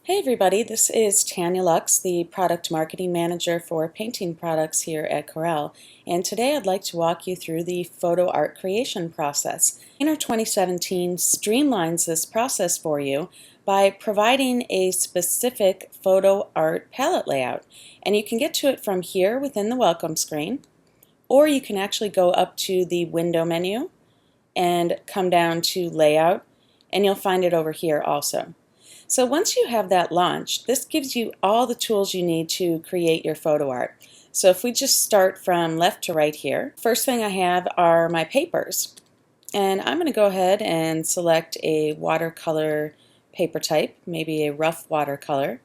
Hey everybody, this is Tanya Lux, the Product Marketing Manager for painting products here at Corel, and today I'd like to walk you through the photo art creation process. Painter 2017 streamlines this process for you by providing a specific photo art palette layout, and you can get to it from here within the welcome screen, or you can actually go up to the window menu and come down to layout, and you'll find it over here also. So once you have that launched, this gives you all the tools you need to create your photo art. So if we just start from left to right here, first thing I have are my papers. And I'm going to go ahead and select a watercolor paper type, maybe a rough watercolor.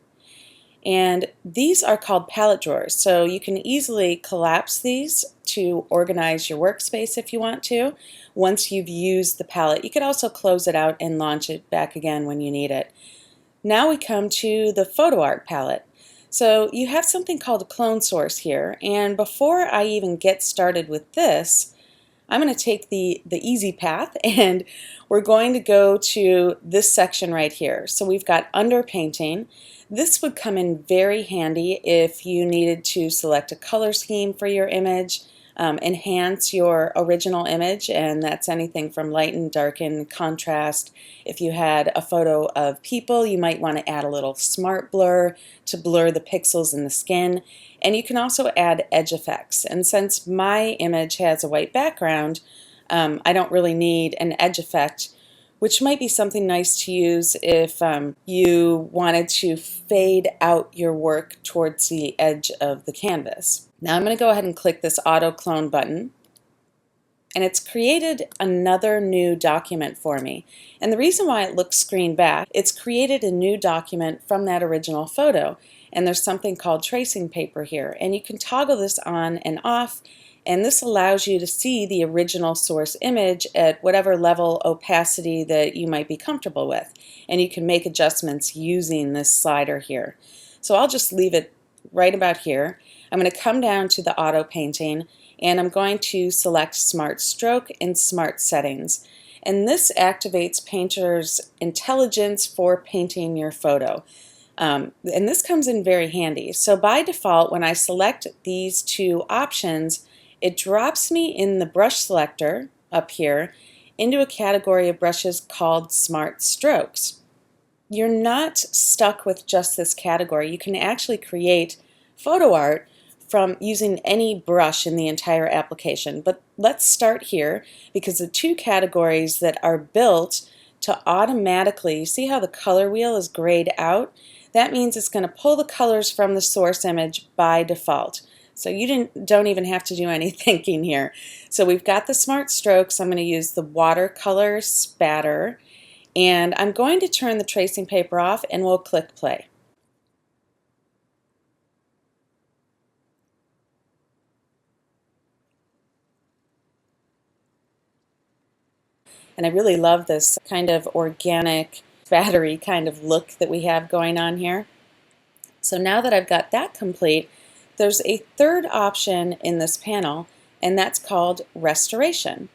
And these are called palette drawers, so you can easily collapse these to organize your workspace if you want to. Once you've used the palette, you could also close it out and launch it back again when you need it. Now we come to the photo art palette. So you have something called a clone source here, and before I even get started with this, I'm going to take the easy path and we're going to go to this section right here. So we've got under painting. This would come in very handy if you needed to select a color scheme for your image, enhance your original image, and that's anything from lighten, darken, contrast. If you had a photo of people, you might want to add a little smart blur to blur the pixels in the skin. And you can also add edge effects. And since my image has a white background, I don't really need an edge effect, which might be something nice to use if you wanted to fade out your work towards the edge of the canvas. Now I'm going to go ahead and click this auto clone button, and it's created another new document for me. And the reason why it looks screen back, it's created a new document from that original photo. And there's something called tracing paper here, and you can toggle this on and off, and this allows you to see the original source image at whatever level opacity that you might be comfortable with, and you can make adjustments using this slider here. So I'll just leave it right about here. I'm going to come down to the auto painting, and I'm going to select Smart Stroke and Smart Settings, and this activates Painter's intelligence for painting your photo. And this comes in very handy. So by default, when I select these two options, it drops me in the brush selector up here into a category of brushes called Smart Strokes. You're not stuck with just this category. You can actually create photo art from using any brush in the entire application. But let's start here, because the two categories that are built to automatically, see how the color wheel is grayed out? That means it's going to pull the colors from the source image by default. So you don't even have to do any thinking here. So we've got the Smart Strokes. I'm going to use the watercolor spatter, and I'm going to turn the tracing paper off, and we'll click play. And I really love this kind of organic, battery kind of look that we have going on here. So now that I've got that complete, there's a third option in this panel, and that's called Restoration.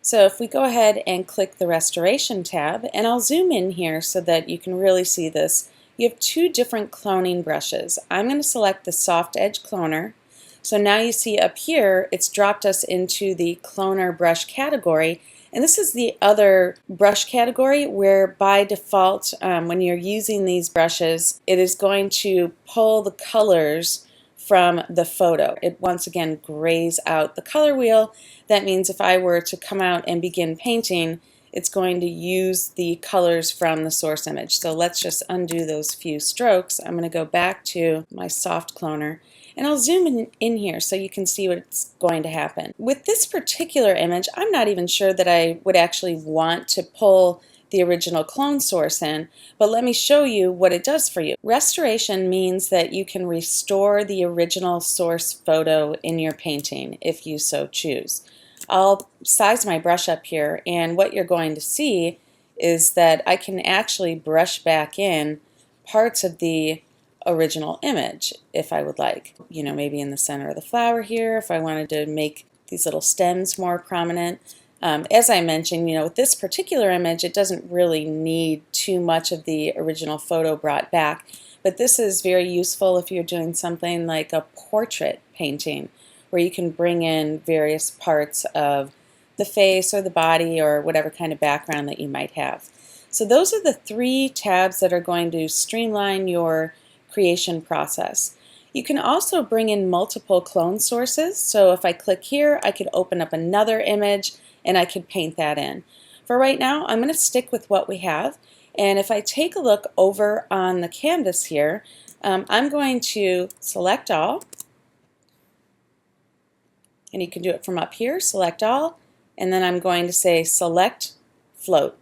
So if we go ahead and click the Restoration tab, and I'll zoom in here so that you can really see this, you have two different cloning brushes. I'm going to select the Soft Edge Cloner. So now you see up here, it's dropped us into the cloner brush category. And this is the other brush category where by default, when you're using these brushes, it is going to pull the colors from the photo. It once again grays out the color wheel. That means if I were to come out and begin painting, it's going to use the colors from the source image. So let's just undo those few strokes. I'm going to go back to my soft cloner, and I'll zoom in here so you can see what's going to happen. With this particular image, I'm not even sure that I would actually want to pull the original clone source in, but let me show you what it does for you. Restoration means that you can restore the original source photo in your painting if you so choose. I'll size my brush up here, and what you're going to see is that I can actually brush back in parts of the original image if I would like. Maybe in the center of the flower here, if I wanted to make these little stems more prominent. As I mentioned, with this particular image, it doesn't really need too much of the original photo brought back, but this is very useful if you're doing something like a portrait painting, where you can bring in various parts of the face or the body or whatever kind of background that you might have. So those are the 3 tabs that are going to streamline your creation process. You can also bring in multiple clone sources. So if I click here, I could open up another image and I could paint that in. For right now, I'm going to stick with what we have. And if I take a look over on the canvas here, I'm going to select all. And you can do it from up here, select all. And then I'm going to say select float.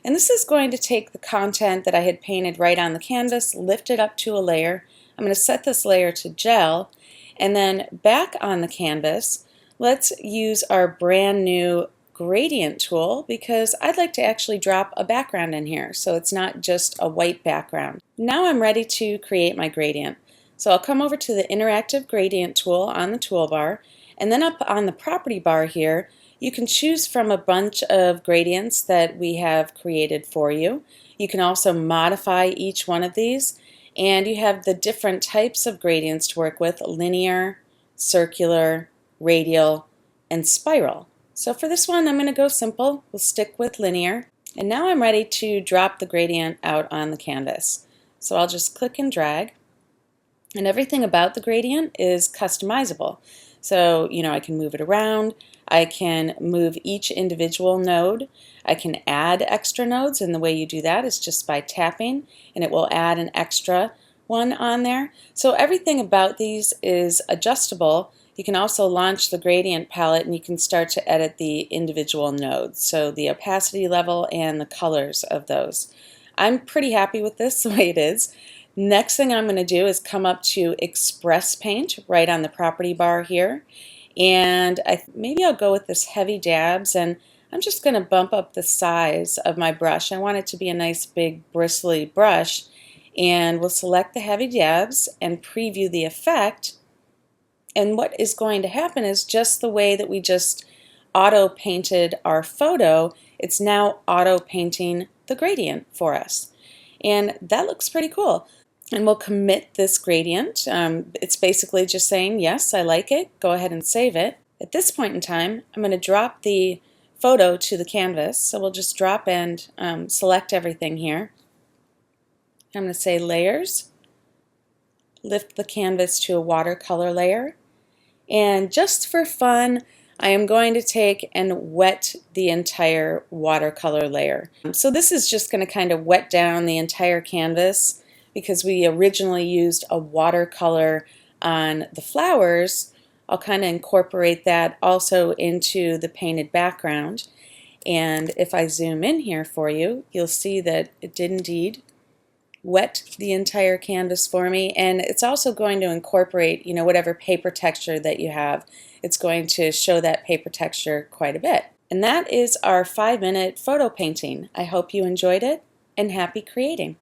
And this is going to take the content that I had painted right on the canvas, lift it up to a layer. I'm going to set this layer to gel, and then back on the canvas, let's use our brand new gradient tool, because I'd like to actually drop a background in here so it's not just a white background. Now I'm ready to create my gradient. So I'll come over to the interactive gradient tool on the toolbar, and then up on the property bar here, you can choose from a bunch of gradients that we have created for you. You can also modify each one of these, and you have the different types of gradients to work with: linear, circular, radial, and spiral. So for this one, I'm going to go simple. We'll stick with linear. And now I'm ready to drop the gradient out on the canvas. So I'll just click and drag. And everything about the gradient is customizable. So, I can move it around. I can move each individual node. I can add extra nodes, and the way you do that is just by tapping, and it will add an extra one on there. So everything about these is adjustable. You can also launch the gradient palette, and you can start to edit the individual nodes, so the opacity level and the colors of those. I'm pretty happy with this the way it is. Next thing I'm going to do is come up to Express Paint right on the property bar here, and maybe I'll go with this heavy dabs, and I'm just going to bump up the size of my brush. I want it to be a nice big bristly brush, and we'll select the heavy dabs and preview the effect. And what is going to happen is, just the way that we just auto painted our photo, it's now auto painting the gradient for us. And that looks pretty cool. And we'll commit this gradient. It's basically just saying, yes, I like it. Go ahead and save it. At this point in time, I'm going to drop the photo to the canvas. So we'll just drop and select everything here. I'm going to say Layers, lift the canvas to a watercolor layer. And just for fun, I am going to take and wet the entire watercolor layer. So this is just going to kind of wet down the entire canvas, because we originally used a watercolor on the flowers. I'll kind of incorporate that also into the painted background. And if I zoom in here for you, you'll see that it did indeed wet the entire canvas for me. And it's also going to incorporate, whatever paper texture that you have. It's going to show that paper texture quite a bit. And that is our 5-minute photo painting. I hope you enjoyed it, and happy creating.